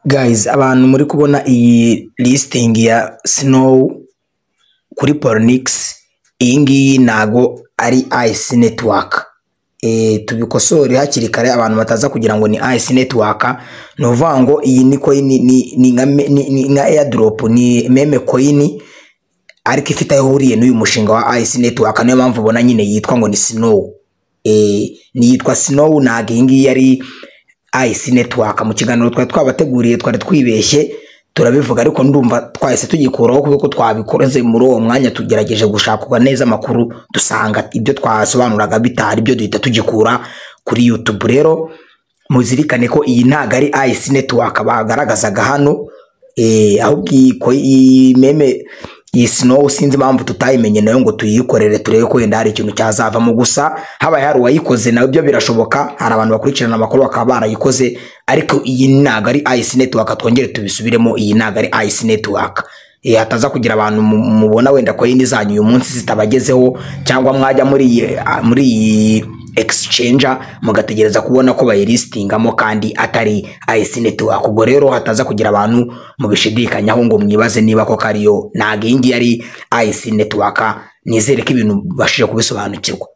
Guys, abantu muri kubona iyi listing ya Snow kuri Polnix, iyi ngiyi nago ari Ice Network. Tubikosore hakiri kare abantu bataza kugira ngo ni Ice Network. No vango iyi ni coin ni nka airdrop, ni meme coin ariko ifite ahuriye n'uyu mushinga wa Ice Network. Niyo mpamvu ubona nyine yitwa ngo ni Snow. Ni yitwa Snow, nago iyi ngiyi yari Ice Network. Mu kiganiro twabateguriye twari twibeshye turabivuga, ariko ndumva twahise tugikuraho kuko twabikoze muri uwo mwanya tugerageje gushaka neza amakuru dusanga ibyo twasobanuraga bitari byo, duhita tugikura kuri YouTube. Rero muzirikane ko iyi ntago ari Ice Network bagaragazaga hano, ahubwo iyi meme iyi Snow sinzi impamvu tutayimenye nayo ngo tuyikorere turebe ko wenda hari ikintu cyazavamo. Gusa habaye hari uwayikoze nawe byo birashoboka, hari abantu bakurikirana amakuru bakaba barayikoze, ariko iyi ntago ari Ice Network. Twongere tubisubiremo, iyi ntago ari Ice Network. Hataza kugira abantu mubona wenda coin zanyu uyu munsi zitabagezeho, cyangwa mwajya muri exchanger mugategereza kubona ko bayilistingamo kandi atari Ice Network. Ubwo rero hataza kugira abantu mubishidikanyaho ngo mwibaze niba ko kariyo. Ntago iyi ngiyi ari Ice Network. Nizere ko ibintu bashije kubisobanukirwa.